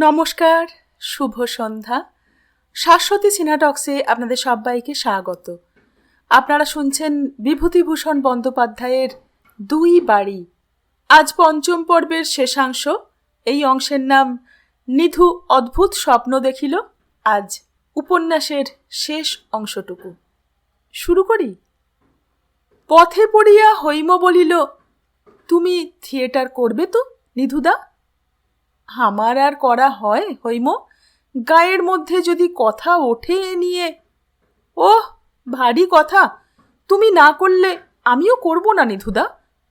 নমস্কার, শুভ সন্ধ্যা। শাশ্বতী সিনাটক্সে আপনাদের সবাইকে স্বাগত। আপনারা শুনছেন বিভূতিভূষণ বন্দ্যোপাধ্যায়ের দুই বাড়ি। আজ পঞ্চম পর্বের শেষাংশ। এই অংশের নাম নিধু অদ্ভুত স্বপ্ন দেখিল। আজ উপন্যাসের শেষ অংশটুকু শুরু করি। পথে পড়িয়া হৈম বলিল, তুমি থিয়েটার করবে তো নিধুদা? আমার আর করা হয় হৈম? গায়ের মধ্যে যদি কথা ওঠে এ নিয়ে। ওহ, ভারী কথা। তুমি না করলে আমিও করব না নিধুদা।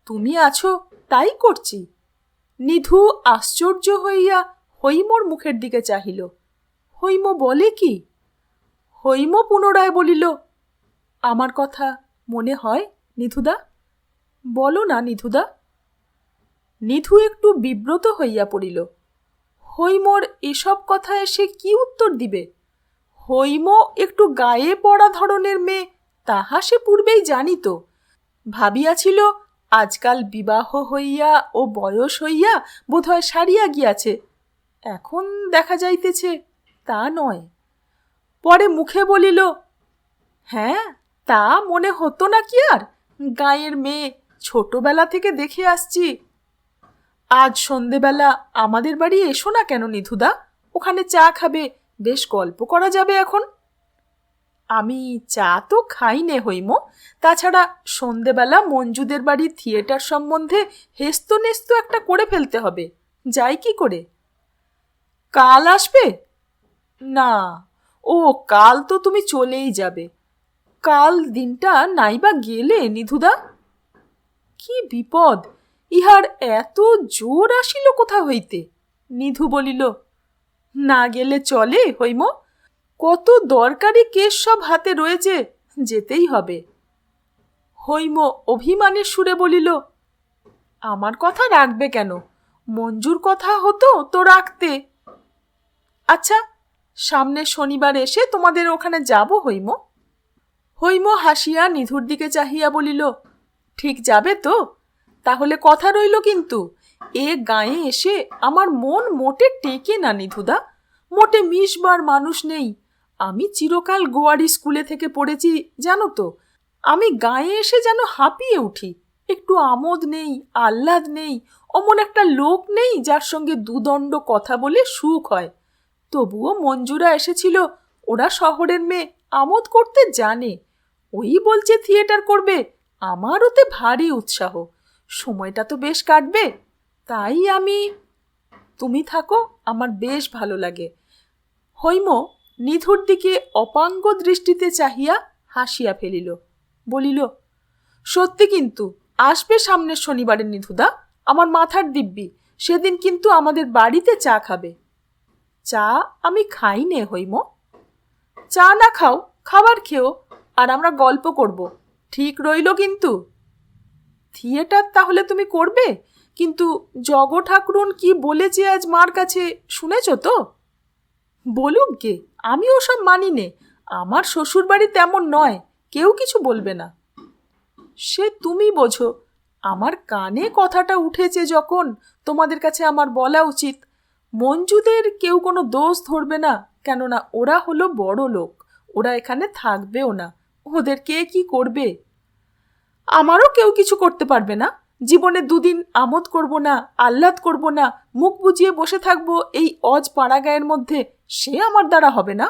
তুমি আছো তাই করছি। নিধু আশ্চর্য হইয়া হৈমর মুখের দিকে চাহিল। হৈম বলে কি? হৈম পুনরায় বলিল, আমার কথা মনে হয় নিধুদা? বলো না নিধুদা। নিধু একটু বিব্রত হইয়া পড়িল। হৈমর এসব কথা এসে কি উত্তর দিবে? হৈম একটু গায়ে পড়া ধরনের মেয়ে, তাহা সে পূর্বেই জানিত। ভাবিয়াছিল আজকাল বিবাহ হইয়া ও বয়স হইয়া বোধহয় সারিয়া গিয়াছে। এখন দেখা যাইতেছে তা নয়। পরে মুখে বলিল, হ্যাঁ, তা মনে হতো না কি আর? গাঁয়ের মেয়ে, ছোটবেলা থেকে দেখে আসছি। আজ সন্ধেবেলা আমাদের বাড়ি এসো না কেন নিধুদা? ওখানে চা খাবে, বেশ গল্প করা যাবে এখন। আমি চা তো খাই নে হৈম। তাছাড়া সন্ধেবেলা মঞ্জুদের বাড়ির থিয়েটার সম্বন্ধে হেস্ত নেস্ত একটা করে ফেলতে হবে। যাই কি করে? কাল আসবে? না, ও কাল তো তুমি চলেই যাবে। কাল দিনটা নাইবা গেলে নিধুদা? কি বিপদ! ইহার এত জোর আসিল কোথা হইতে? নিধু বলিল, না গেলে চলে হৈম? কত দরকারি কেস সব হাতে রয়েছে, যেতেই হবে। হৈম অভিমানের সুরে বলিল, আমার কথা রাখবে কেন? মঞ্জুর কথা হতো তো রাখতে। আচ্ছা, সামনের শনিবার এসে তোমাদের ওখানে যাব হৈম। হৈম হাসিয়া নিধুর দিকে চাহিয়া বলিল, ঠিক যাবে তো? তাহলে কথা রইল কিন্তু। এ গায়ে এসে আমার মন মোটে টেকে না নিধুদা। মোটে মিশবার মানুষ নেই। আমি চিরকাল গোয়ারি স্কুলে থেকে পড়েছি জানো তো। আমি গায়ে এসে যেন হাঁপিয়ে উঠি। একটু আমোদ নেই, আহ্লাদ নেই, অমন একটা লোক নেই যার সঙ্গে দুদণ্ড কথা বলে সুখ হয়। তবুও মঞ্জুরা এসেছিল। ওরা শহরের মেয়ে, আমোদ করতে জানে। ওই বলছে থিয়েটার করবে। আমার ওতে ভারী উৎসাহ। সময়টা তো বেশ কাটবে। তাই আমি। তুমি থাকো, আমার বেশ ভালো লাগে। হৈম নিধুর দিকে অপাঙ্গ দৃষ্টিতে চাহিয়া হাসিয়া ফেলিল। বলিল, সত্যি কিন্তু আসবে সামনের শনিবারের নিধুদা? আমার মাথার দিব্যি। সেদিন কিন্তু আমাদের বাড়িতে চা খাবে। চা আমি খাই নে হৈম। চা না খাও, খাবার খেও, আর আমরা গল্প করব। ঠিক রইল কিন্তু। থিয়েটার তাহলে তুমি করবে? কিন্তু জগ ঠাকুরুন কি বলেছে আজ মার কাছে, শুনেছ তো? বলুক গে, আমি ওসব মানি নে। আমার শ্বশুর বাড়ি তেমন নয়, কেউ কিছু বলবে না। সে তুমি বোঝো। আমার কানে কথাটা উঠেছে যখন, তোমাদের কাছে আমার বলা উচিত। মঞ্জুদের কেউ কোনো দোষ ধরবে না, কেননা ওরা হলো বড় লোক। ওরা এখানে থাকবেও না। ওদের কে কি করবে? আমারও কেউ কিছু করতে পারবে না। জীবনে দুদিন আমোদ করব না, আহ্লাদ করব না, মুখ বুজিয়ে বসে থাকবো এই অজ পাড়া গায়ের মধ্যে, সে আমার দ্বারা হবে না।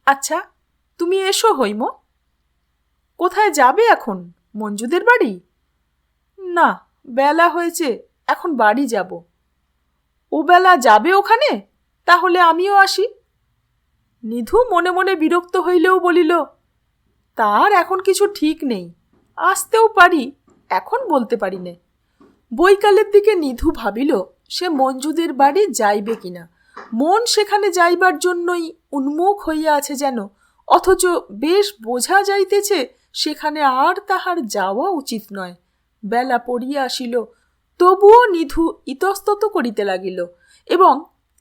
আচ্ছা, তুমি এসো হৈম। কোথায় যাবে এখন? মঞ্জুদের বাড়ি? না, বেলা হয়েছে, এখন বাড়ি যাব। ও বেলা যাবে ওখানে? তাহলে আমিও আসি। নিধু মনে মনে বিরক্ত হইলেও বলিল, তার এখন কিছু ঠিক নেই। আসতেও পারি, এখন বলতে পারি নে। বৈকালের দিকে নিধু ভাবিল সে মঞ্জুদের বাড়ি যাইবে কিনা। মন সেখানে যাইবার জন্যই উন্মুখ হইয়া আছে যেন, অথচ বেশ বোঝা যাইতেছে সেখানে আর তাহার যাওয়া উচিত নয়। বেলা পড়িয়া আসিল, তবুও নিধু ইতস্তত করিতে লাগিল, এবং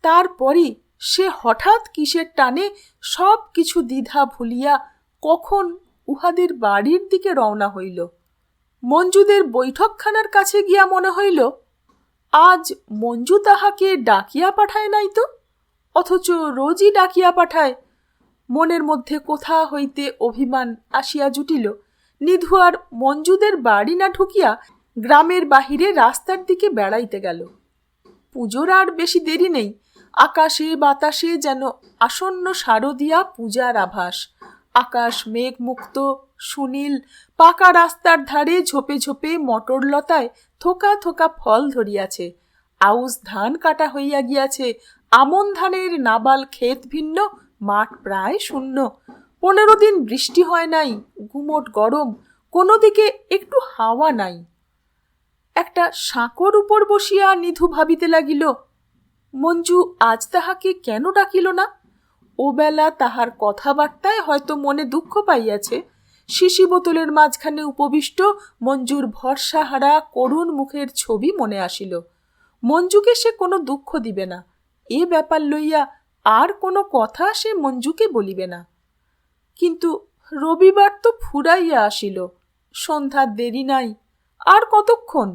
তারপরই সে হঠাৎ কিসের টানে সব কিছু দ্বিধা ভুলিয়া কখন উহাদের বাড়ির দিকে রওনা হইল। মঞ্জুদের বৈঠকখানার কাছে গিয়া মনে হইল, আজ মঞ্জু তাহাকে ডাকিয়া পাঠায় নাই তো, অথচ রোজই ডাকিয়া পাঠায়। মনের মধ্যে কোথা হইতে অভিমান আসিয়া জুটিল। নিধু আর মঞ্জুদের বাড়ি না ঢুকিয়া গ্রামের বাহিরে রাস্তার দিকে বেড়াইতে গেল। পুজোর আর বেশি দেরি নেই। আকাশে বাতাসে যেন আসন্ন শারদিয়া পূজার আভাস। আকাশ মেঘমুক্ত, সুনীল। পাকা রাস্তার ধারে ঝোপে ঝোপে মটরলতায় থোকা থোকা ফল ধরিয়াছে। আউশ ধান কাটা হইয়া গিয়াছে। আমন ধানের নাবাল ক্ষেত ভিন্ন, মাঠ প্রায় শূন্য। 15 দিন বৃষ্টি হয় নাই, গুমোট গরম, কোনো দিকে একটু হাওয়া নাই। একটা সাঁকোর উপর বসিয়া নিধু ভাবিতে লাগিল, মঞ্জু আজ তাহাকে কেন ডাকিল না? ওবেলা তাহার কথাবার্তায় হয়তো মনে দুঃখ পাইয়াছে। শিশি বোতলের মাঝখানে উপবিষ্ট মঞ্জুর ভরসাহারা করুণ মুখের ছবি মনে আসিল। মঞ্জুকে সে কোনো দুঃখ দিবে না, এ ব্যাপার লইয়া আর কোনো কথা সে মঞ্জুকে বলিবে না। কিন্তু রবিবার তো ফুরাইয়া আসিল, সন্ধ্যার দেরি নাই, আর কতক্ষণ?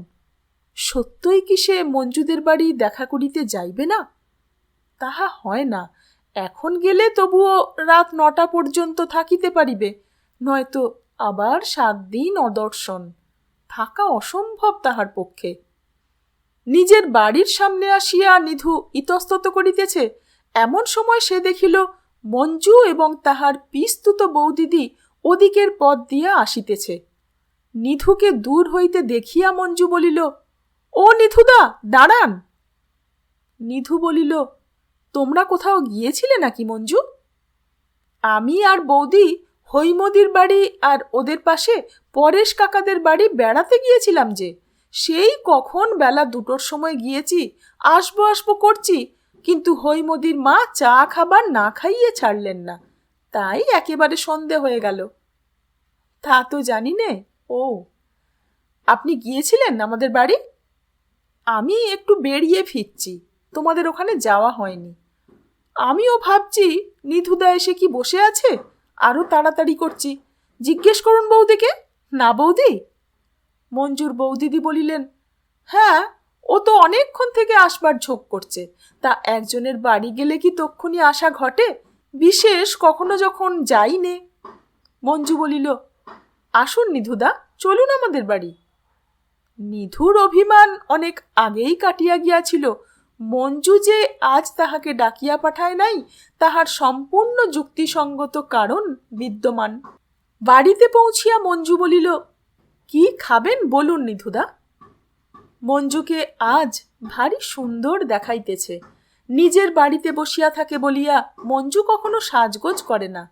সত্যই কি সে মঞ্জুদের বাড়ি দেখা করিতে যাইবে না? তাহা হয় না। এখন গেলে তবুও রাত 9টা পর্যন্ত থাকিতে পারিবে, নয়তো আবার 7 দিন অদর্শন। থাকা অসম্ভব তাহার পক্ষে। নিজের বাড়ির সামনে আসিয়া নিধু ইতস্তত করিতেছে, এমন সময় সে দেখিল মঞ্জু এবং তাহার পিস্তুত বৌদিদি ওদিকের পথ দিয়া আসিতেছে। নিধুকে দূর হইতে দেখিয়া মঞ্জু বলিল, ও নিধুদা, দাঁড়ান। নিধু বলিল, তোমরা কোথাও গিয়েছিলে নাকি মঞ্জু? আমি আর বৌদি হৈমদির বাড়ি আর ওদের পাশে পরেশ কাকাদের বাড়ি বেড়াতে গিয়েছিলাম যে। সেই কখন বেলা 2টোর সময় গিয়েছি, আসবো আসবো করছি, কিন্তু হৈমদির মা চা খাবার না খাইয়ে ছাড়লেন না, তাই একেবারে সন্ধে হয়ে গেল। তা তো জানি নে। ও, আপনি গিয়েছিলেন আমাদের বাড়ি? আমি একটু বেরিয়ে ফিরছি, তোমাদের ওখানে যাওয়া হয়নি। আমিও ভাবছি নিধুদা এসে কি বসে আছে, আরো তাড়াতাড়ি করছি। জিজ্ঞেস করুন বৌদিকে। না বৌদি? মঞ্জুর বৌদিদি বলিলেন, হ্যাঁ, ও তো অনেকক্ষণ থেকে আসবার ঝোঁক করছে। তা একজনের বাড়ি গেলে কি তক্ষুনি আসা ঘটে, বিশেষ কখনো যখন যাই নে। মঞ্জু বলিল, আসুন নিধুদা, চলুন আমাদের বাড়ি। নিধুর অভিমান অনেক আগেই কাটিয়া গিয়াছিল। মঞ্জু যে আজ তাহাকে ডাকিয়া পাঠায় নাই, তাহার সম্পূর্ণ যুক্তিসঙ্গত কারণ বিদ্যমান। বাড়িতে পৌঁছিয়া মঞ্জু বলিল, কি খাবেন বলুন নিধুদা। মঞ্জুকে আজ ভারী সুন্দর দেখাইতেছে। নিজের বাড়িতে বসিয়া থাকে বলিয়া মঞ্জু কখনো সাজগোজ করে না।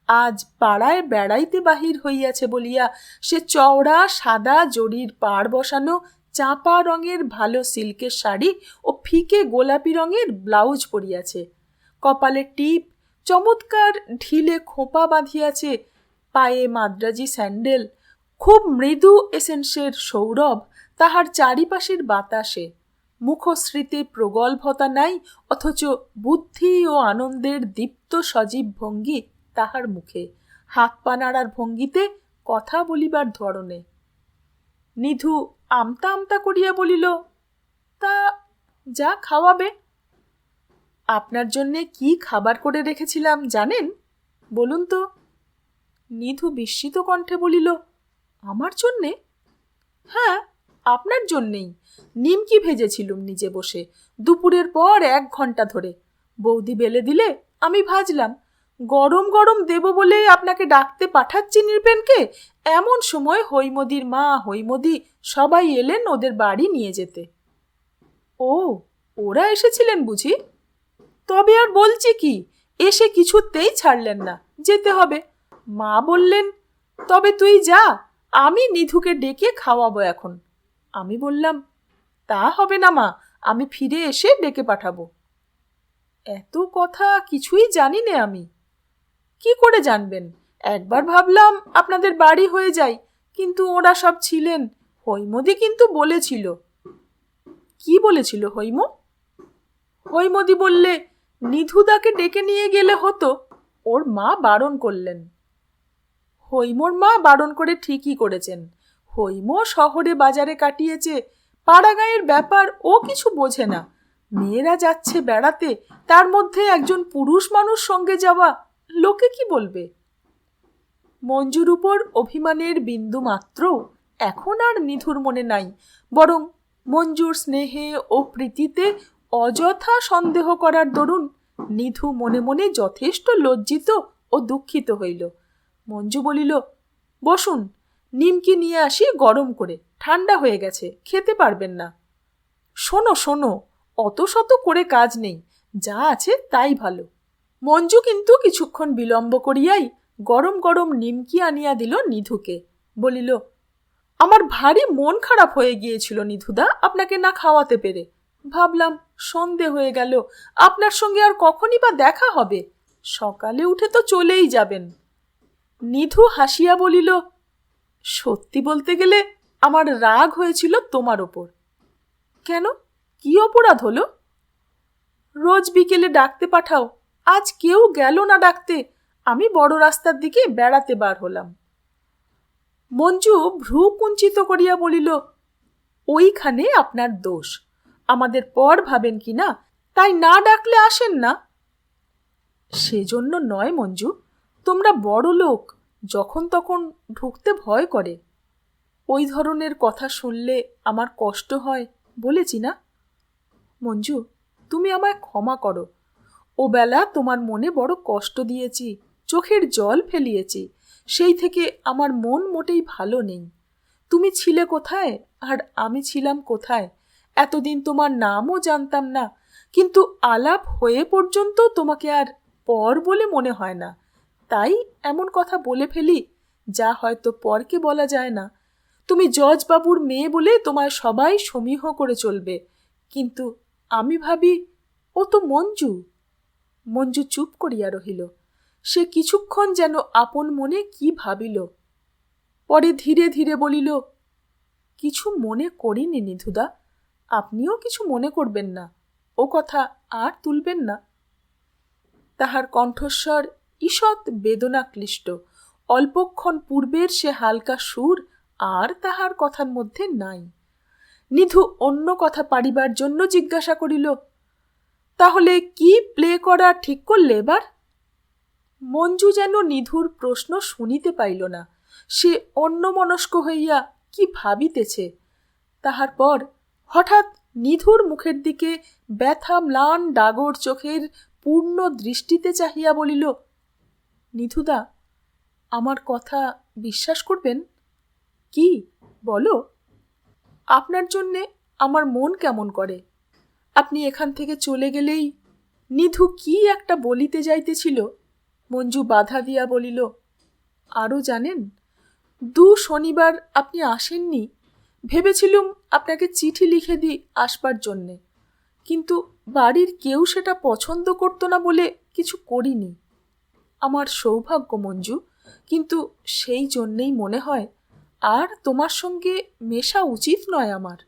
আজ পাড়ায় বেড়াইতে বাহির হইয়াছে বলিয়া সে চওড়া সাদা জরির পাড় বসানো চাঁপা রঙের ভালো সিল্কের শাড়ি ও ফিকে গোলাপি রঙের ব্লাউজ পরিয়াছে। কপালে টিপ, চমৎকার ঢিলে খোঁপা বাঁধিয়াছে, পায়ে মাদ্রাজি স্যান্ডেল। খুব মৃদু এসেন্সের সৌরভ তাহার চারিপাশের বাতাসে। মুখশ্রীতে প্রগল্ভতা নাই, অথচ বুদ্ধি ও আনন্দের দীপ্ত সজীব ভঙ্গি তাহার মুখে, হাত পা নাড়ার ভঙ্গিতে, কথা বলিবার ধরনে। নিধু আমতা আমতা করিয়া বলিল, তা যা খাওয়াবে। আপনার জন্যে কি খাবার করে রেখেছিলাম জানেন? বলুন তো। নিধু বিস্মিত কণ্ঠে বলিল, আমার জন্যে? হ্যাঁ, আপনার জন্যেই। নিমকি ভেজেছিলুম নিজে বসে, দুপুরের পর 1 ঘন্টা ধরে। বৌদি বেলে দিলে, আমি ভাজলাম। গরম গরম দেব বলে আপনাকে ডাকতে পাঠাচ্ছি নির্পেনকে, এমন সময় হৈমদির মা, হৈমদি সবাই এলেন ওদের বাড়ি নিয়ে যেতে। ও, ওরা এসেছিলেন বুঝি? তবে আর বলছি কি, এসে কিছুতেই ছাড়লেন না, যেতে হবে। মা বললেন, তবে তুই যা, আমি নিধুকে ডেকে খাওয়াবো এখন। আমি বললাম, তা হবে না মা, আমি ফিরে এসে ডেকে পাঠাবো। এত কথা কিছুই জানি নে আমি। কি করে জানবেন? একবার ভাবলাম আপনাদের বাড়ি হয়ে যাই, কিন্তু ওরা সব ছিলেন। হৈমদি কিন্তু বলেছিল। কি বলেছিল হৈম? হৈমদি বললে নিধুদাকে ডেকে নিয়ে গেলে হতো, ওর মা বারণ করলেন। হৈমর মা বারণ করে ঠিকই করেছেন। হৈম শহরে বাজারে কাটিয়েছে, পাড়াগাঁয়ের ব্যাপার ও কিছু বোঝে না। মেয়েরা যাচ্ছে বেড়াতে, তার মধ্যে একজন পুরুষ মানুষ সঙ্গে যাওয়া, লোকে কি বলবে? মঞ্জুর উপর অভিমানের বিন্দু মাত্র এখন আর নিধুর মনে নাই, বরং মঞ্জুর স্নেহে ও প্রীতিতে অযথা সন্দেহ করার দরুন নিধু মনে মনে যথেষ্ট লজ্জিত ও দুঃখিত হইল। মঞ্জু বলিল, বসুন, নিমকি নিয়ে আসি গরম করে, ঠান্ডা হয়ে গেছে, খেতে পারবেন না। শোনো শোনো, অত শত করে কাজ নেই, যা আছে তাই ভালো। মঞ্জু কিন্তু কিছুক্ষণ বিলম্ব করিয়াই গরম গরম নিমকি আনিয়া দিল নিধুকে। বলিল, আমার ভারী মন খারাপ হয়ে গিয়েছিল নিধুদা আপনাকে না খাওয়াতে পেরে। ভাবলাম সন্ধে হয়ে গেল, আপনার সঙ্গে আর কখনই বা দেখা হবে, সকালে উঠে তো চলেই যাবেন। নিধু হাসিয়া বলিল, সত্যি বলতে গেলে আমার রাগ হয়েছিল তোমার ওপর। কেন, কি অপরাধ হলো? রোজ বিকেলে ডাকতে পাঠাও, আজ কেউ গেল না ডাকতে, আমি বড় রাস্তার দিকে বেড়াতে বার হলাম। মঞ্জু ভ্রু কুঞ্চিত করিয়া বলিল, ওইখানে আপনার দোষ, আমাদের পর ভাবেন কি না, তাই না ডাকলে আসেন না। সেজন্য নয় মঞ্জু, তোমরা বড় লোক, যখন তখন ঢুকতে ভয় করে। ওই ধরনের কথা শুনলে আমার কষ্ট হয়, বলেছি না। মঞ্জু, তুমি আমায় ক্ষমা করো, ও বেলা তোমার মনে বড় কষ্ট দিয়েছি, চোখের জল ফেলিয়েছি, সেই থেকে আমার মন মোটেই ভালো নেই। তুমি ছিলে কোথায় আর আমি ছিলাম কোথায়, এতদিন তোমার নামও জানতাম না, কিন্তু আলাপ হয়ে পর্যন্ত তোমাকে আর পর বলে মনে হয় না, তাই এমন কথা বলে ফেলি যা হয়তো পরকে বলা যায় না। তুমি জজবাবুর মেয়ে বলে তোমায় সবাই সমীহ করে চলবে, কিন্তু আমি ভাবি ও তো মঞ্জু। মঞ্জু চুপ করিয়া রহিল। সে কিছুক্ষণ যেন আপন মনে কি ভাবিল, পরে ধীরে ধীরে বলিল, কিছু মনে করিনি নিধুদা, আপনিও কিছু মনে করবেন না, ও কথা আর তুলবেন না। তাহার কণ্ঠস্বর ঈষৎ বেদনা ক্লিষ্ট, অল্পক্ষণ পূর্বের সে হালকা সুর আর তাহার কথার মধ্যে নাই। নিধু অন্য কথা পাড়িবার জন্য জিজ্ঞাসা করিল, তাহলে কি প্লে করা ঠিক করলে এবার? মঞ্জু যেন নিধুর প্রশ্ন শুনিতে পাইল না, সে অন্যমনস্ক হইয়া কি ভাবিতেছে। তাহার পর হঠাৎ নিধুর মুখের দিকে ব্যথা ম্লান ডাগর চোখের পূর্ণ দৃষ্টিতে চাহিয়া বলিল, নিধুদা, আমার কথা বিশ্বাস করবেন? কি বলো? আপনার জন্যে আমার মন কেমন করে। আপনি এখান থেকে চলে গেলেই। নিধু কি একটা বলিতে যাইতেছিল, মঞ্জু বাধা দিয়া বলিল, আরও জানেন, 2 শনিবার আপনি আসেননি, ভেবেছিলুম আপনাকে চিঠি লিখে দিই আসবার জন্যে, কিন্তু বাড়ির কেউ সেটা পছন্দ করতো না বলে কিছু করিনি। আমার সৌভাগ্য মঞ্জু, কিন্তু সেই জন্যেই মনে হয় আর তোমার সঙ্গে মেশা উচিত নয় আমার।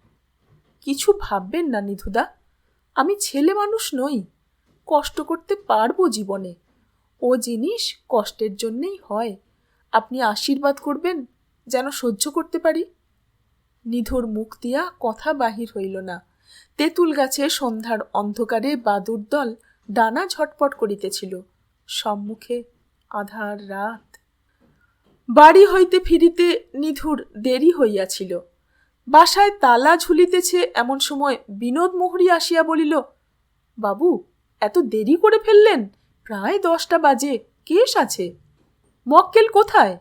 কিছু ভাববেন না নিধুদা, আমি ছেলে মানুষ নই, কষ্ট করতে পারবো জীবনে, ও জিনিস কষ্টের জন্যেই হয়। আপনি আশীর্বাদ করবেন যেন সহ্য করতে পারি। নিধুর মুখ দিয়া কথা বাহির হইল না। তেঁতুল গাছে সন্ধ্যার অন্ধকারে বাদুর দল ডানা ঝটপট করিতেছিল, সম্মুখে আধার রাত। বাড়ি হইতে ফিরিতে নিধুর দেরি হইয়াছিল। বাসায় তালা ঝুলিতেছে এমন সময় বিনোদ মোহরি আসিয়া বলিল, বাবু, এত দেরি করে ফেললেন, প্রায় 10টা বাজে, কেস আছে। মক্কেল কোথায়?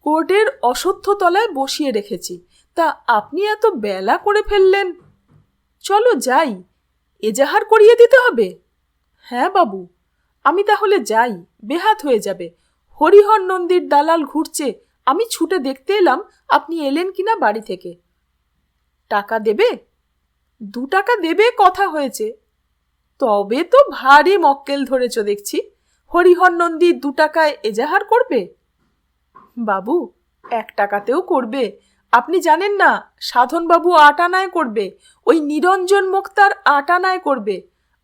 কোর্টের অশ্বত্থ তলায় বসিয়ে রেখেছি, তা আপনি এত বেলা করে ফেললেন। চলো যাই, এজাহার করিয়ে দিতে হবে। হ্যাঁ বাবু, আমি তাহলে যাই, বেহাত হয়ে যাবে। হরিহর নন্দীর দালাল ঘুরছে, আমি ছুটে দেখতে এলাম আপনি এলেন কিনা বাড়ি থেকে। টাকা দেবে? 2 টাকা দেবে কথা হয়েছে। তবে তো ভারী মক্কেল ধরেছ দেখছি, হরিহর নন্দী 2 টাকায় এজাহার করবে? বাবু, 1 টাকাতেও করবে। আপনি জানেন না, সাধনবাবু 8 আনায় করবে, ওই নিরঞ্জন মোক্তার 8 আনায় করবে।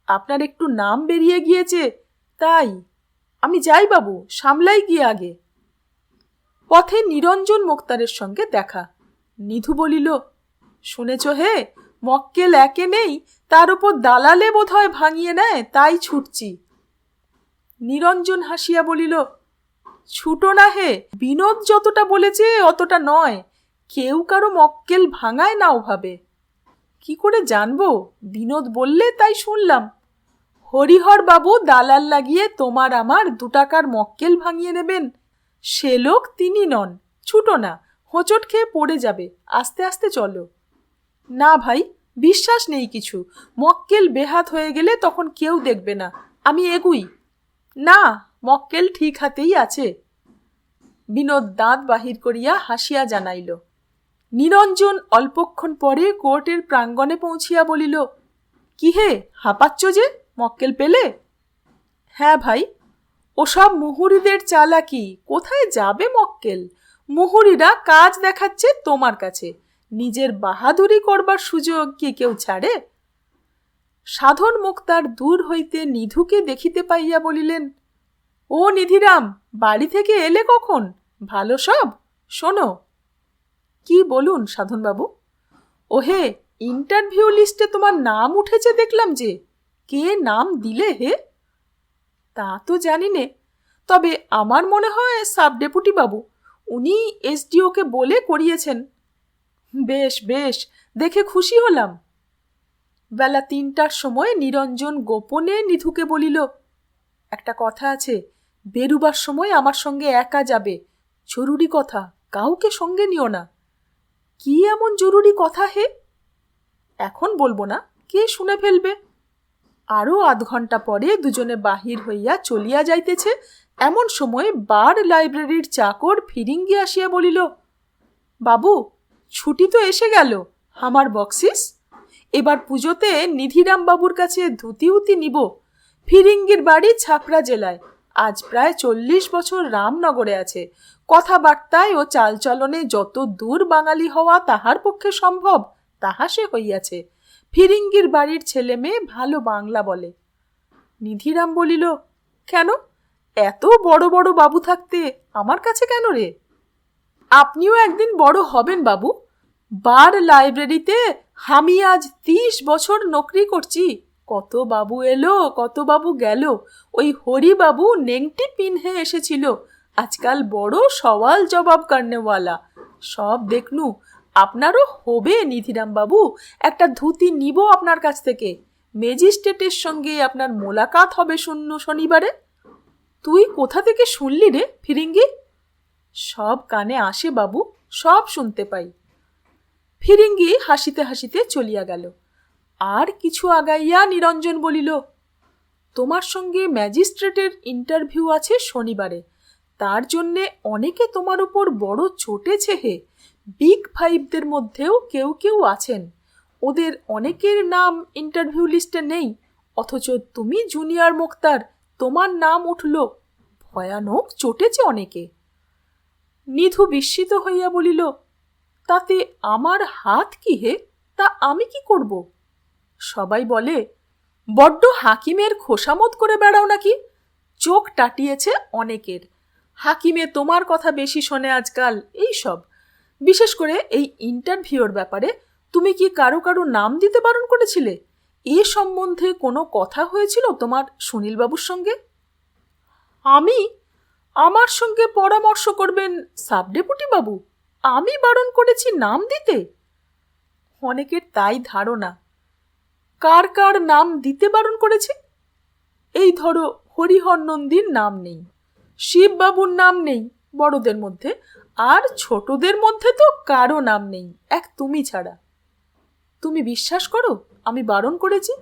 আপনার একটু নাম বেরিয়ে গিয়েছে, তাই। আমি যাই বাবু, সামলাই গিয়ে আগে। পথে নিরঞ্জন মোক্তারের সঙ্গে দেখা। নিধু বলিল, শুনেছ হে, মক্কেল একে নেই, তার উপর দালালে বোধহয় ভাঙিয়ে নেয়, তাই ছুটছি। নিরঞ্জন হাসিয়া বলিল, ছুটো না হে, বিনোদ যতটা বলেছে অতটা নয়, কেউ কারো মক্কেল ভাঙায় না ওভাবে। কি করে জানবো? বিনোদ বললে তাই শুনলাম। হরিহর বাবু দালাল লাগিয়ে তোমার আমার 2 টাকার মক্কেল ভাঙিয়ে নেবেন, সে লোক তিনি নন। ছুটো না, হোঁচট খেয়ে পড়ে যাবে, আস্তে আস্তে চলো। না ভাই, বিশ্বাস নেই কিছু, মক্কেল বেহাত হয়ে গেলে তখন কেউ দেখবে না, আমি এগুই। না, মক্কেল ঠিক হাতেই আছে। বিনোদ দাঁত বাহির করিয়া হাসিয়া জানাইল। নিরঞ্জন অল্পক্ষণ পরে কোর্টের প্রাঙ্গণে পৌঁছিয়া বলিল, কি হে, হাঁপাচ্ছ যে, মক্কেল পেলে? হ্যাঁ ভাই, ওসব মুহুরিদের চালাকি, কোথায় যাবে মক্কেল? মুহুরিরা কাজ দেখাচ্ছে তোমার কাছে, নিজের বাহাদুরি করবার সুযোগ কি কেউ ছাড়ে? সাধন মুক্তার দূর হইতে নিধুকে দেখিতে পাইয়া বলিলেন, ও নিধিরাম, বাড়ি থেকে এলে কখন? ভালো সব? শোনো। কি বলুন সাধনবাবু? ওহে, ইন্টারভিউ লিস্টে তোমার নাম উঠেছে দেখলাম যে, কে নাম দিলে হে? তা তো জানি নে, তবে আমার মনে হয় সাব ডেপুটি বাবু, উনি এসডিওকে বলে করিয়েছেন। বেশ বেশ, দেখে খুশি হলাম। বেলা 3টার সময় নিরঞ্জন গোপনে নিধুকে বলিল, একটা কথা আছে, বেরুবার সময় আমার সঙ্গে একা যাবে, জরুরি কথা, কাউকে সঙ্গে নিও না। কি এমন জরুরি কথা হে? এখন বলবো না, কে শুনে ফেলবে। আরও আধ ঘন্টা পরে দুজনে বাহির হইয়া চলিয়া যাইতেছে, এমন সময় বার লাইব্রেরির চাকর ফিরিঙ্গি আসিয়া বলিল, বাবু, ছুটি তো এসে গেল, আমার বক্সিস। এবার পুজোতে নিধিরাম বাবুর কাছে ধুতি উতি নিব। ফিরিঙ্গির বাড়ি ছাপড়া জেলায়, আজ প্রায় 40 বছর রামনগরে আছে। কথাবার্তায় ও চালচলনে যত দূর বাঙালি হওয়া তাহার পক্ষে সম্ভব তাহা সে হইয়াছে। ফিরিঙ্গির বাড়ির ছেলে মেয়ে ভালো বাংলা বলে। নিধিরাম বলিল, কেন, এত বড় বড় বাবু থাকতে আমার কাছে কেন রে? আপনিও একদিন বড় হবেন বাবু। বার লাইব্রেরিতে আমি আজ 30 বছর নকরি করছি। কত বাবু এলো, কত বাবু গেল। ওই হরি বাবু নেংটি পিনহে এসেছিল, আজকাল বড় সওয়াল জবাব করনেওয়ালা। সব দেখনু, আপনারও হবে নিধিরাম বাবু, একটা ধুতি নিব আপনার কাছ থেকে। ম্যাজিস্ট্রেটের সঙ্গে আপনার মোলাকাত হবে শনিবারে। তুই কোথা থেকে শুনলি রে ফিরিঙ্গি? সব কানে আসে বাবু, সব শুনতে পাই। ফিরিঙ্গি হাসিতে হাসিতে চলিয়া গেল। আর কিছু আগাইয়া নিরঞ্জন বলিল, তোমার সঙ্গে ম্যাজিস্ট্রেটের ইন্টারভিউ আছে শনিবারে, তার জন্যে অনেকে তোমার উপর বড় চটেছে হে। বিগ 5দের মধ্যেও কেউ কেউ আছেন, ওদের অনেকের নাম ইন্টারভিউ লিস্টে নেই, অথচ তুমি জুনিয়র মুক্তার, তোমার নাম উঠল। ভয়ানক চটেছে অনেকে। নিধু বিস্মিত হইয়া বলিল, তাতে আমার হাত কি হে, তা আমি কি করব? সবাই বলে, বড্ড হাকিমের খোসামত করে বেড়াও নাকি? চোখ টাটিয়েছে অনেকের। হাকিমে তোমার কথা বেশি শোনে আজকাল। এই সব, বিশেষ করে এই ইন্টারভিউর ব্যাপারে তুমি কি কারো কারো নাম দিতে বারণ করেছিলে? এ সম্বন্ধে কোনো কথা হয়েছিল তোমার সুনীলবাবুর সঙ্গে? আমি? আমার সঙ্গে পরামর্শ করবেন সাব ডেপুটি বাবু? আমি বারণ করেছি নাম দিতে? অনেকের তাই ধারণা। কার কার নাম দিতে বারণ করেছে? এই ধরো, হরিহর নন্দীর নাম নেই, শিববাবুর নাম নেই বড়দের মধ্যে, আর ছোটদের মধ্যে তো কারো নাম নেই, এক তুমি ছাড়া। তুমি বিশ্বাস করো আমি বারণ করেছি?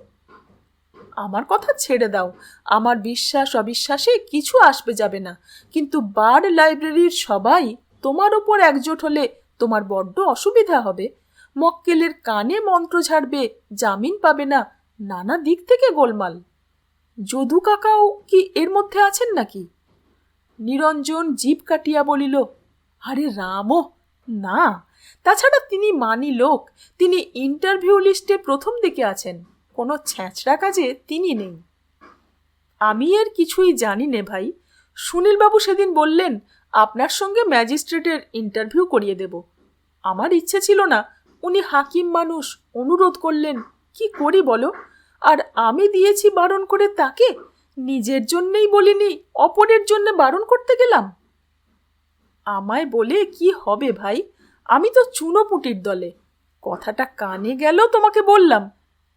আমার কথা ছেড়ে দাও, আমার বিশ্বাস অবিশ্বাসে কিছু আসবে যাবে না, কিন্তু বার লাইব্রেরির সবাই তোমার ওপর একজোট হলে তোমার বড্ড অসুবিধা হবে। মক্কেলের কানে মন্ত্র ঝাড়বে, জামিন পাবে না, নানা দিক থেকে গোলমাল। যদু কাকাও কি এর মধ্যে আছেন নাকি? নিরঞ্জন জিভ কাটিয়া বলিল, আরে রামও না, তাছাড়া তিনি মানি লোক, তিনি ইন্টারভিউ লিস্টে প্রথম দিকে আছেন, কোনো ছ্যাঁচড়া কাজে তিনি নেই। আমি এর কিছুই জানি নে ভাই। সুনীলবাবু সেদিন বললেন আপনার সঙ্গে ম্যাজিস্ট্রেটের ইন্টারভিউ করিয়ে দেব। আমার ইচ্ছে ছিল না, উনি হাকিম মানুষ, অনুরোধ করলেন, কি করি বলো? আর আমি দিয়েছি বারণ করে তাকে, নিজের জন্যেই বলিনি, অপরের জন্য বারণ করতে গেলাম। আমায় বলে কি হবে ভাই, আমি তো চুনোপুটির দলে। কথাটা কানে গেল তোমাকে বললাম,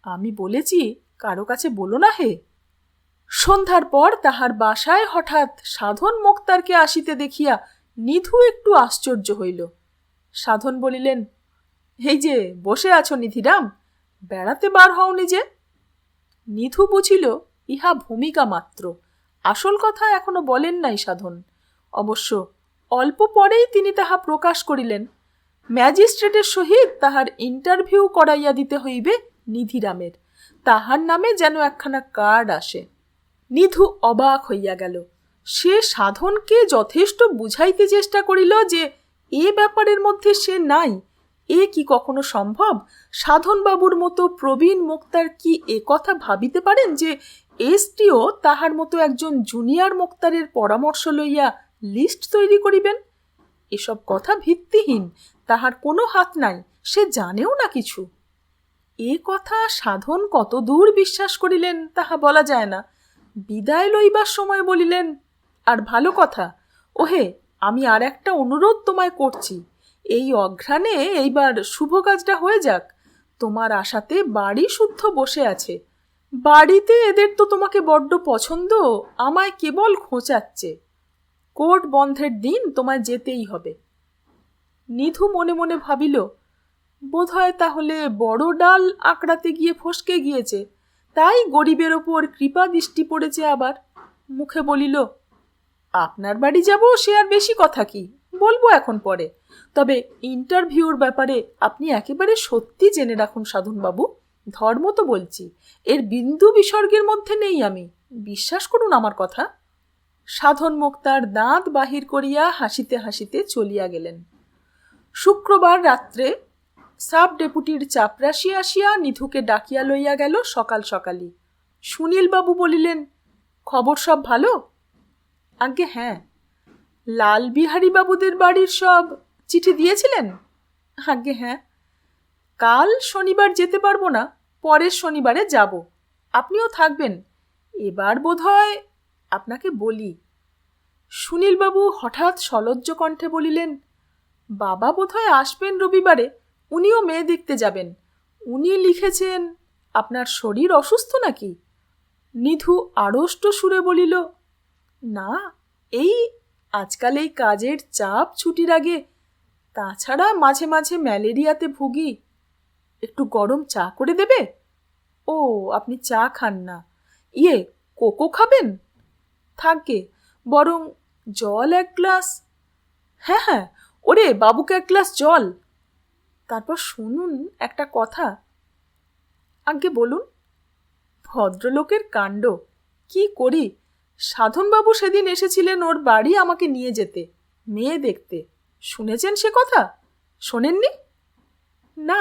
আমি বলেছি কারো কাছে বলো না হে। সন্ধ্যার পর তাহার বাসায় হঠাৎ সাধন মোক্তারকে আসিতে দেখিয়া নিধু একটু আশ্চর্য হইল। সাধন বলিলেন, এই যে বসে আছো নিধিরাম, বেড়াতে বার হওনি যে? নিধু বুঝিল ইহা ভূমিকা মাত্র, আসল কথা এখনো বলেন নাই সাধন। অবশ্য অল্প পরেই তিনি তাহা প্রকাশ করিলেন। ম্যাজিস্ট্রেটের সহিত তাহার ইন্টারভিউ করাইয়া দিতে হইবে নিধিরামের, তাহার নামে যেন একখানা কার্ড আসে। নিধু অবাক হইয়া গেল। সে সাধনকে যথেষ্ট বুঝাইতে চেষ্টা করিল যে এ ব্যাপারের মধ্যে সে নাই। এ কি কখনো সম্ভব? সাধনবাবুর মতো প্রবীণ মোক্তার কি এ কথা ভাবিতে পারেন যে এসটিও তাহার মতো একজন জুনিয়র মোক্তারের পরামর্শ লইয়া লিস্ট তৈরি করিবেন? এসব কথা ভিত্তিহীন, তাহার কোনো হাত নাই, সে জানেও না কিছু। এ কথা সাধন কত দূর বিশ্বাস করিলেন তাহা বলা যায় না। বিদায় লইবার সময় বলিলেন, আর ভালো কথা, ওহে আমি আর একটা অনুরোধ তোমায় করছি, এই অঘ্রাণে এইবার শুভ কাজটা হয়ে যাক। তোমার আশাতে বাড়ি শুদ্ধ বসে আছে, বাড়িতে এদের তো তোমাকে বড্ড পছন্দ, আমায় কেবল খোঁচাচ্ছে। কোর্ট বন্ধের দিন তোমায় যেতেই হবে। নিধু মনে মনে ভাবিল, বোধহয় তাহলে বড় ডাল আঁকড়াতে গিয়ে ফসকে গিয়েছে, তাই গরিবের ওপর কৃপা দৃষ্টি পড়েছে। আবার মুখে বলিল, আপনার বাড়ি যাব সে আর বেশি কথা কি, বলবো এখন পরে। তবে ইন্টারভিউর ব্যাপারে আপনি একেবারে সত্যি জেনে রাখুন সাধনবাবু, ধর্ম তো বলছি, এর বিন্দু বিসর্গের মধ্যে নেই আমি, বিশ্বাস করুন আমার কথা। সাধন মোক্তার দাঁত বাহির করিয়া হাসিতে হাসিতে চলিয়া গেলেন। শুক্রবার রাত্রে সাব ডেপুটির চাপরাশি আসিয়া নিধুকে ডাকিয়া লইয়া গেল সকাল সকালই। সুনীলবাবু বলিলেন, খবর সব ভালো? আজ্ঞে হ্যাঁ। লাল বিহারী বাবুদের বাড়ির সব চিঠি দিয়েছিলেন? আজ্ঞে হ্যাঁ। কাল শনিবার যেতে পারবো না, পরের শনিবারে যাব, আপনিও থাকবেন। এবার বোধহয় আপনাকে বলি। সুনীলবাবু হঠাৎ সলজ্জ কণ্ঠে বলিলেন, বাবা বোধহয় আসবেন রবিবারে, উনিও মেয়ে দেখতে যাবেন। উনি লিখেছেন আপনার শরীর অসুস্থ নাকি? নিধু আড়ষ্ট সুরে বলিল, না, এই আজকাল এই কাজের চাপ ছুটির আগে, তাছাড়া মাঝে মাঝে ম্যালেরিয়াতে ভুগি। একটু গরম চা করে দেবে? ও, আপনি চা খান না, ইয়ে কোকো খাবেন? থাকে, বরং জল এক গ্লাস। হ্যাঁ হ্যাঁ, ওরে বাবুকে এক গ্লাস জল। তারপর শুনুন একটা কথা। আজ্ঞে বলুন। ভদ্রলোকের কাণ্ড, কি করি, সাধনবাবু সেদিন এসেছিলেন ওর বাড়ি আমাকে নিয়ে যেতে, মেয়ে দেখতে। শুনেছেন সে কথা? শোনেননি? না,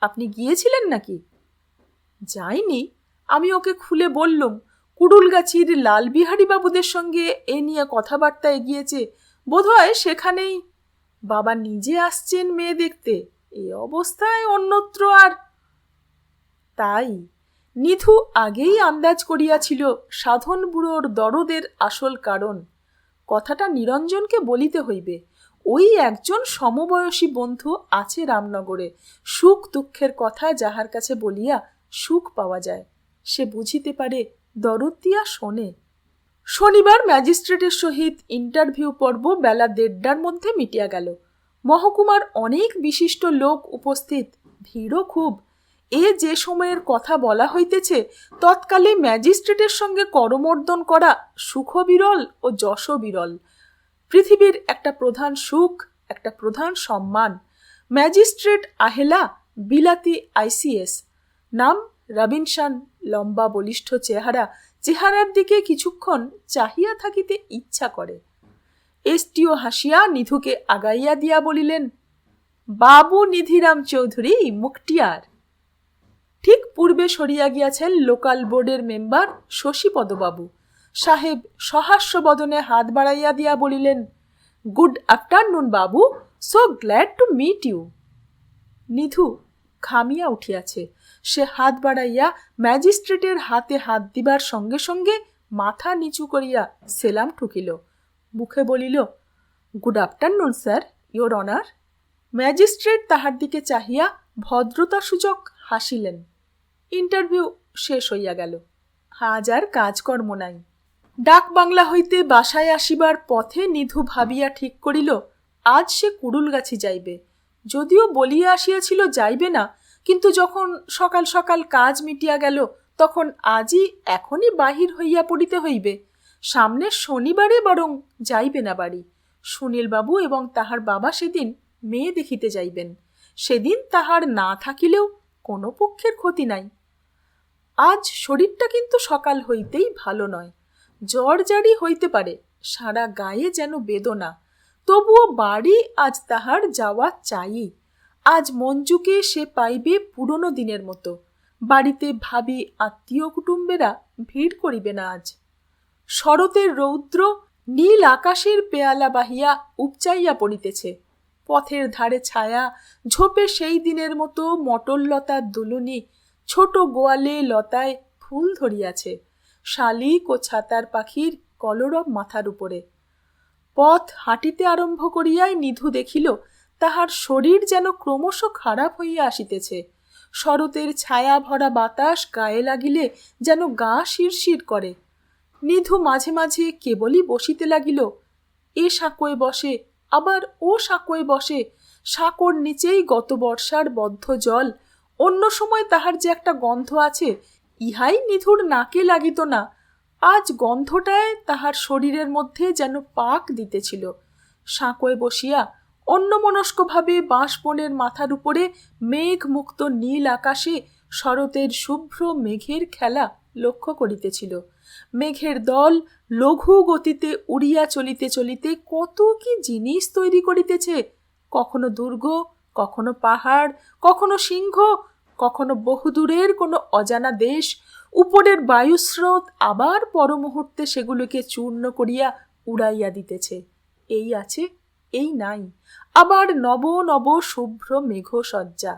আপনি গিয়েছিলেন নাকি? যাইনি। আমি ওকে খুলে বললুম কুড়ুলগাছির লালবিহারী বাবুদের সঙ্গে এ নিয়ে কথাবার্তা এগিয়েছে, বোধহয় সেখানেই বাবা নিজে আসছেন মেয়ে দেখতে, এই অবস্থায় অন্যত্র আর। তাই নিধু আগেই আন্দাজ করিয়াছিল সাধন বুড়োর দরদের আসল কারণ। কথাটা নিরঞ্জনকে বলিতে হইবে। ওই একজন সমবয়সী বন্ধু আছে রামনগরে, সুখ দুঃখের কথা যাহার কাছে বলিয়া সুখ পাওয়া যায়, সে বুঝিতে পারে, দরদ দিয়া শোনে। শনিবার ম্যাজিস্ট্রেটের সহিত ইন্টারভিউ পর্ব বেলা 1:30টার মধ্যে মিটিয়া গেল। মহকুমার অনেক বিশিষ্ট লোক উপস্থিত, ভিড়ও খুব। এ যে সময়ের কথা বলা হইতেছে, তৎকালে ম্যাজিস্ট্রেটের সঙ্গে করমর্দন করা সুখ বিরল ও যশ বিরল। পৃথিবীর একটা প্রধান সুখ, একটা প্রধান সম্মান। ম্যাজিস্ট্রেট আহেলা, বিলাতি আইসিএস, নাম রবিনসন, লম্বা বলিষ্ঠ চেহারা, চেহারার দিকে কিছুক্ষণ চাহিয়া থাকিতে ইচ্ছা করে। এসটিও হাসিয়া নিধুকে আগাইয়া দিয়া বলিলেন, বাবু নিধিরাম চৌধুরী মুখটিয়ার। ঠিক পূর্বে সরিয়া গিয়াছেন লোকাল বোর্ডের মেম্বার শশীপদবাবু সাহেব। সহাস্য বদনে হাত বাড়াইয়া দিয়া বলিলেন, গুড আফটারনুন বাবু, so glad to meet you. Nidhu ঘামিয়া উঠিয়াছে। সে হাত বাড়াইয়া ম্যাজিস্ট্রেটের হাতে হাত দিবার সঙ্গে সঙ্গে মাথা নিচু করিয়া সেলাম ঠুকিল। মুখে বলিল, good afternoon sir, your honour. Magistrate তাহার দিকে চাহিয়া ভদ্রতাসূচক হাসিলেন। ইন্টারভিউ শেষ হইয়া গেল। আজ আর কাজকর্ম নাই। ডাক বাংলা হইতে বাসায় আসিবার পথে নিধু ভাবিয়া ঠিক করিল আজ সে কুড়ুলগাছি যাইবে। যদিও বলিয়া আসিয়াছিল যাইবে না, কিন্তু যখন সকাল সকাল কাজ মিটিয়া গেল তখন আজই এখনই বাহির হইয়া পড়িতে হইবে। সামনের শনিবারে বরং যাইবে না বাড়ি। সুনীলবাবু এবং তাহার বাবা সেদিন মেয়ে দেখিতে যাইবেন। সেদিন তাহার না থাকিলেও কোনো পক্ষের ক্ষতি নাই। আজ শরীরটা কিন্তু সকাল হইতেই ভালো নয়। জ্বর জারি হইতে পারে, সারা গায়ে যেন বেদনা। তবুও বাড়ি আজ তাহার যাওয়া চাই। আজ মঞ্জুকে সে পাইবে পুরনো দিনের মতো। বাড়িতে ভাবি আত্মীয় কুটুম্বেরা ভিড় করিবে না আজ। শরতের রৌদ্র নীল আকাশের পেয়ালা বাহিয়া উপচাইয়া পড়িতেছে। পথের ধারে ছায়া ঝোপে সেই দিনের মতো মটরলতার দুলুনি, ছোট গোয়ালে লতায় ফুল ধরিয়াছে। শালিক ও ছাতার পাখির কলরব মাথার উপরে। পথ হাঁটিতে আরম্ভ করিয়াই নিধু দেখিল তাহার শরীর যেন ক্রমশ খারাপ হইয়া আসিতেছে। শরতের ছায়া ভরা বাতাস গায়ে লাগিলে যেন গা শিরশির করে। নিধু মাঝে মাঝে কেবলই বসিতে লাগিল। এ সাঁকোয় বসে, আবার ও সাঁকোয় বসে। সাঁকোর নিচেই গত বর্ষার বদ্ধ জল। অন্য সময় তাহার যে একটা গন্ধ আছে, ইহাই নিধুর নাকে লাগিত না। আজ গন্ধটায় তাহার শরীরের মধ্যে যেন পাক দিতেছিল। সাঁকোয় বসিয়া অন্যমনস্কভাবে বাঁশবনের মাথার উপরে মেঘ মুক্ত নীল আকাশে শরতের শুভ্র মেঘের খেলা লক্ষ্য করিতেছিল। মেঘের দল লঘু গতিতে উড়িয়া চলিতে চলিতে কত কি জিনিস তৈরি করিতেছে। কখনো দুর্গ, কখনো পাহাড়, কখনো সিংহ, কখনো বহুদূরের কোনো অজানা দেশ। উপরের বায়ুস্রোত আবার পরমুহূর্তে সেগুলোকে চূর্ণ করিয়া উড়াইয়া দিতেছে। এই আছে, এই নাই। আবার নব নব শুভ্র মেঘসজ্জা।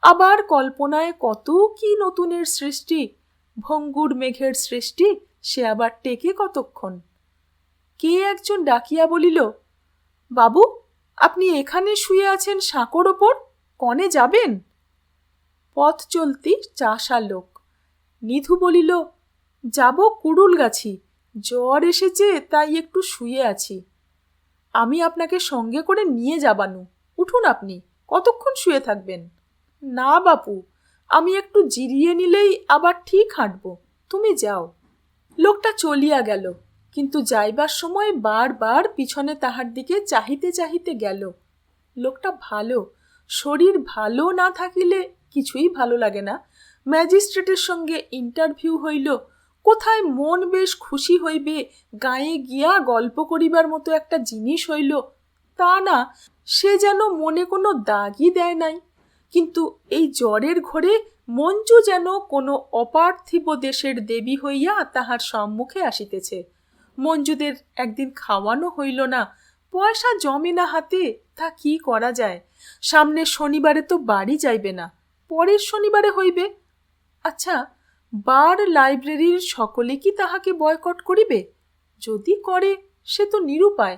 আবার কল্পনায় কত কি নতুনের সৃষ্টি। ভঙ্গুর মেঘের সৃষ্টি, সে আবার টেকে কতক্ষণ। কে একজন ডাকিয়া বলিল, বাবু, আপনি এখানে শুয়ে আছেন সাঁকোর ওপর, কনে যাবেন? পথ চলতি চাষা লোক। নিধু বলিল, যাব কুড়ুলগাছি, জ্বর এসেছে তাই একটু শুয়ে আছি। আমি আপনাকে সঙ্গে করে নিয়ে যাবানু, উঠুন আপনি, কতক্ষণ শুয়ে থাকবেন? না বাপু, আমি একটু জিরিয়ে নিলেই আবার ঠিক হাঁটব, তুমি যাও। লোকটা চলিয়া গেল, কিন্তু যাইবার সময় বারবার পিছনে তাহার দিকে চাহিতে চাহিতে গেল। লোকটা ভালো, শরীর ভালো না থাকিলে কিছুই ভালো লাগে না। ম্যাজিস্ট্রেটের সঙ্গে ইন্টারভিউ হইল, কোথায় মন বেশ খুশি হইবে, গায়ে গিয়া গল্প করিবার মতো একটা জিনিস হইল, তা না, সে যেন মনে কোনো দাগই দেয় নাই। কিন্তু এই জ্বরের ঘোরে মঞ্জু যেন কোনো অপার্থিব দেশের দেবী হইয়া তাহার সম্মুখে আসিতেছে। মঞ্জুদের একদিন খাওয়ানো হইল না, পয়সা জমে না হাতে, তা কি করা যায়? সামনের শনিবারে তো বাড়ি যাইবে না, পরের শনিবারে হইবে। আচ্ছা, বার লাইব্রেরির সকলে কি তাহাকে বয়কট করিবে? যদি করে সে তো নিরুপায়,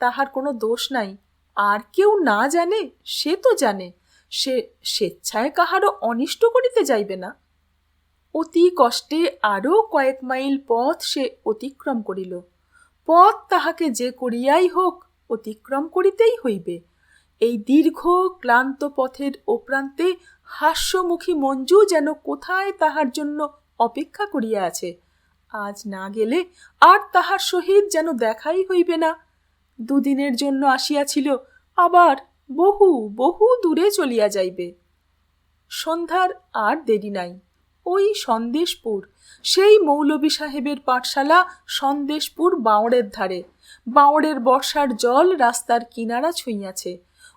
তাহার কোনো দোষ নাই। আর কেউ না জানে, সে তো জানে, সে স্বেচ্ছায় কাহারও অনিষ্ট করিতে যাইবে না। অতি কষ্টে আরও কয়েক মাইল পথ সে অতিক্রম করিল। পথ তাহাকে যে করিয়াই হোক অতিক্রম করিতেই হইবে। এই দীর্ঘ ক্লান্ত পথের ওপ্রান্তে হাস্যমুখী মঞ্জু যেন কোথায় তাহার জন্য অপেক্ষা করিয়া আছে। আজ না গেলে আর তাহার সহিত যেন দেখাই হইবে না। দুদিনের জন্য আসিয়াছিল, আবার বহু বহু দূরে চলিয়া যাইবে। সন্ধ্যার আর দেরি নাই। ওই সন্দেশপুর, সেই মৌলভী সাহেবের পাঠশালা সন্দেশপুর বাঁওড়ের ধারে। বাঁওড়ের বর্ষার জল রাস্তার কিনারা ছুঁইয়াছে।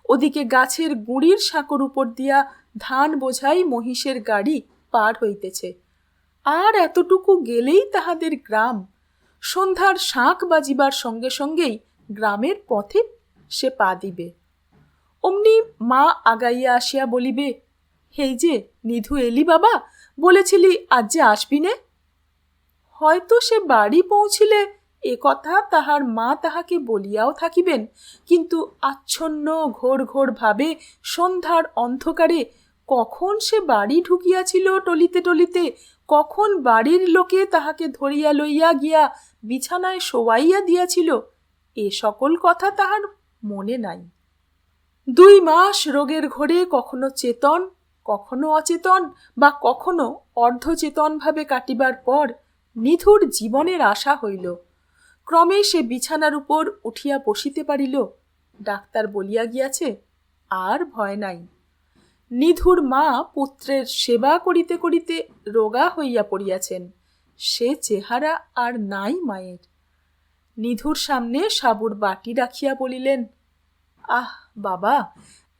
ওদিকে গাছের গুঁড়ির সাঁকোর উপর দিয়া ধান বোঝাই মহিষের গাড়ি পার হইতেছে। আর এতটুকু গেলেই তাহাদের গ্রাম। সন্ধ্যার শাঁখ বাজিবার সঙ্গে সঙ্গেই গ্রামের পথে সে পা দিবে। অমনি মা আগাইয়া আসিয়া বলিবে, হেই যে নিধু এলি বাবা, বলেছিলি আজ যে আসবি নে। হয়তো সে বাড়ি পৌঁছিলে এ কথা তাহার মা তাহাকে বলিয়াও থাকিবেন, কিন্তু আচ্ছন্ন ঘোর ঘোর ভাবে সন্ধ্যার অন্ধকারে কখন সে বাড়ি ঢুকিয়াছিল টলিতে টলিতে, কখন বাড়ির লোকে তাহাকে ধরিয়া লইয়া গিয়া বিছানায় শোয়াইয়া দিয়াছিল, এ সকল কথা তাহার মনে নাই। 2 মাস রোগের ঘোরে কখনো চেতন, কখনো অচেতন বা কখনো অর্ধচেতনভাবে কাটিবার পর নিধুর জীবনের আশা হইল। ক্রমে সে বিছানার উপর উঠিয়া বসিতে পারিল। ডাক্তার বলিয়া গিয়াছে, আর ভয় নাই। নিধুর মা পুত্রের সেবা করিতে করিতে রোগা হইয়া পড়িয়াছেন, সে চেহারা আর নাই মায়ের। নিধুর সামনে সাবুর বাটি রাখিয়া বলিলেন, আহ বাবা,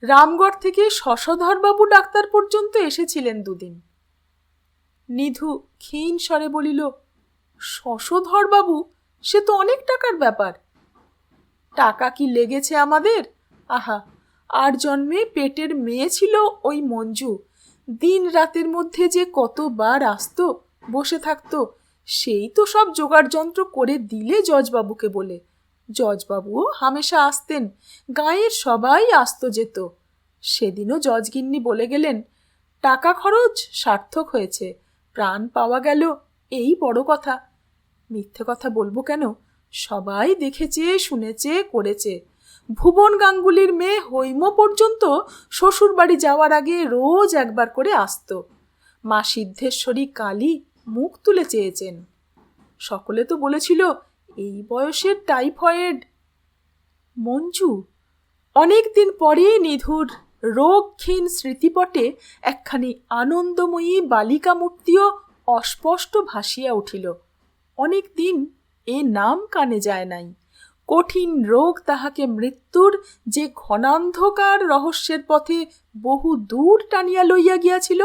রামগড় থেকে শশধরবাবু ডাক্তার পর্যন্ত এসেছিলেন 2 দিন। নিধু ক্ষীণ স্বরে বলিল, শশধরবাবু? সে তো অনেক টাকার ব্যাপার। টাকা কি লেগেছে আমাদের? আহা, আর জন্মে পেটের মেয়ে ছিল ওই মঞ্জু, দিন রাতের মধ্যে যে কতবার আসতো, বসে থাকতো, সেই তো সব জোগাড় যন্ত্র করে দিলে জজবাবুকে বলে। জজবাবুও হামেশা আসতেন, গাঁয়ের সবাই আসতো যেত। সেদিনও জজগিন্নি বলে গেলেন, টাকা খরচ সার্থক হয়েছে, প্রাণ পাওয়া গেল, এই বড় কথা। মিথ্যে কথা বলবো কেন, সবাই দেখেছে, শুনেছে, করেছে। ভুবন গাঙ্গুলির মেয়ে হৈম পর্যন্ত শ্বশুর বাড়ি যাওয়ার আগে রোজ একবার করে আসতো। মা সিদ্ধেশ্বরী কালী মুখ তুলে চেয়েছেন। সকলে তো বলেছিল, এই বয়সের টাইফয়েড। মঞ্জু? অনেক দিন পরে নিধুর রোগক্ষীণ স্মৃতিপটে একখানি আনন্দময়ী বালিকা মূর্তিও অস্পষ্ট ভাসিয়া উঠিল। অনেক দিন এ নাম কানে যায় নাই। কঠিন রোগ তাহাকে মৃত্যুর যে ঘনান্ধকার রহস্যের পথে বহু দূর টানিয়া লইয়া গিয়াছিল,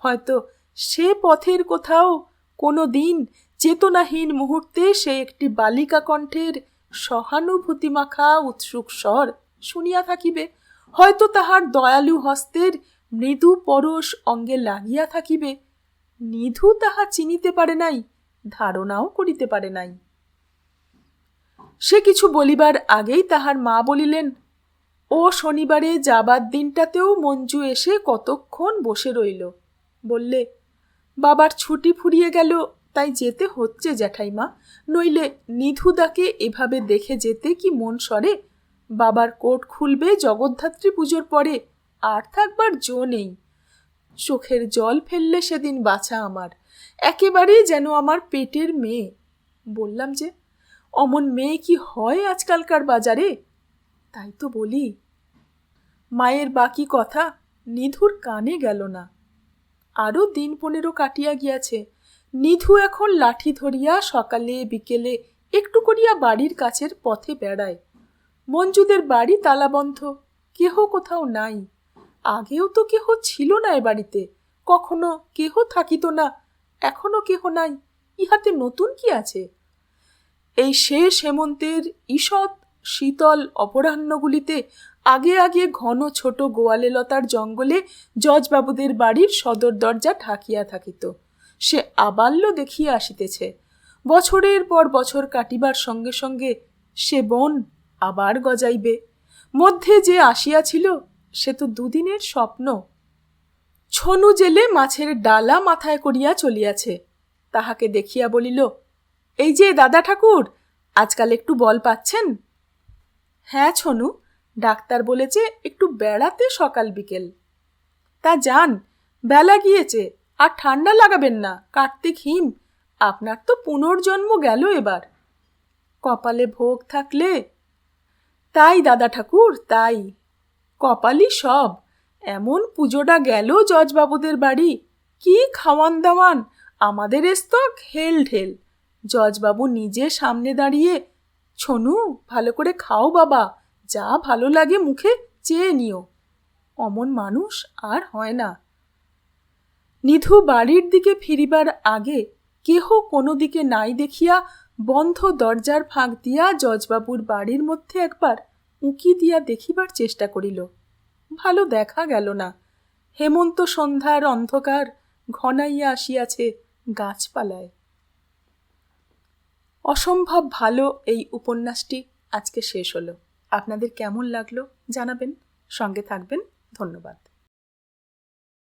হয়তো সে পথের কোথাও কোনো দিন চেতনাহীন মুহূর্তে সে একটি বালিকা কণ্ঠের সহানুভূতি মাখা উৎসুক স্বর শুনিয়া থাকিবে, হয়তো তাহার দয়ালু হস্তের মৃদু পরশ অঙ্গে লাগিয়া থাকিবে। নিধু তাহা চিনিতে পারে নাই, ধারণাও করিতে পারে নাই। সে কিছু বলিবার আগেই তাহার মা বলিলেন, ও শনিবারে যাবার দিনটাতেও মঞ্জু এসে কতক্ষণ বসে রইল। বললে, বাবার ছুটি ফুরিয়ে গেল, তাই যেতে হচ্ছে জ্যাঠাইমা, নইলে নিধুদাকে এভাবে দেখে যেতে কি মন সরে? বাবার কোট খুলবে জগদ্ধাত্রী পুজোর পরে, আর থাকবার জো নেই। চোখের জল ফেললে সেদিন বাছা আমার, একেবারে যেন আমার পেটের মেয়ে। বললাম যে, অমন মেয়ে কি হয় আজকালকার বাজারে? তাই তো বলি। মায়ের বাকি কথা নিধুর কানে গেল না। আরও দিন 15 কাটিয়া গিয়াছে। নিধু এখন লাঠি ধরিয়া সকালে বিকেলে একটু করিয়া বাড়ির কাছের পথে বেড়ায়। মঞ্জুদের বাড়ি তালাবন্ধ, কেহ কোথাও নাই। আগেও তো কেহ ছিল না এ বাড়িতে, কখনো কেহ থাকিত না, এখনো কেহ নাই, ইহাতে নতুন কি আছে? এই শেষ হেমন্তের ঈষৎ শীতল অপরাহ্নগুলিতে আগে আগে ঘন ছোট গোয়ালে লতার জঙ্গলে জজবাবুদের বাড়ির সদর দরজা ঢাকিয়া থাকিত। সে আবাল্য দেখিয়া আসিতেছে। বছরের পর বছর কাটিবার সঙ্গে সঙ্গে সে বন আবার গজাইবে। মধ্যে যে আসিয়াছিল সে তো 2 দিনের স্বপ্ন। ছনু জেলে মাছের ডালা মাথায় করিয়া চলিয়াছে। তাহাকে দেখিয়া বলিল, এই যে দাদা ঠাকুর, আজকাল একটু বল পাচ্ছেন? হ্যাঁ ছনু, ডাক্তার বলেছে একটু বেড়াতে সকাল বিকেল। তা যান, বেলা গিয়েছে, আর ঠান্ডা লাগাবেন না, কার্তিক হিম, আপনার তো পুনর্জন্ম গেল এবার। কপালে ভোগ থাকলে। তাই দাদা ঠাকুর, তাই। কপালই সব। এমন পুজোটা গেল জজবাবুদের বাড়ি, কি খাওয়ান দাওয়ান, আমাদের স্তক হেল ঢেল। জজবাবু নিজে সামনে দাঁড়িয়ে, ছনু ভালো করে খাও বাবা, যা ভালো লাগে মুখে চেয়ে নিও। অমন মানুষ আর হয় না। নিধু বাড়ির দিকে ফিরিবার আগে কেহ কোনো দিকে নাই দেখিয়া বন্ধ দরজার ফাঁক দিয়া জজবাবুর বাড়ির মধ্যে একবার উঁকি দিয়া দেখিবার চেষ্টা করিল। ভালো দেখা গেল না। হেমন্ত সন্ধ্যার অন্ধকার ঘনাইয়া আসিয়াছে গাছপালায়। অসম্ভব ভালো এই উপন্যাসটি আজকে শেষ হলো। আপনাদের কেমন লাগলো জানাবেন, সঙ্গে থাকবেন। ধন্যবাদ।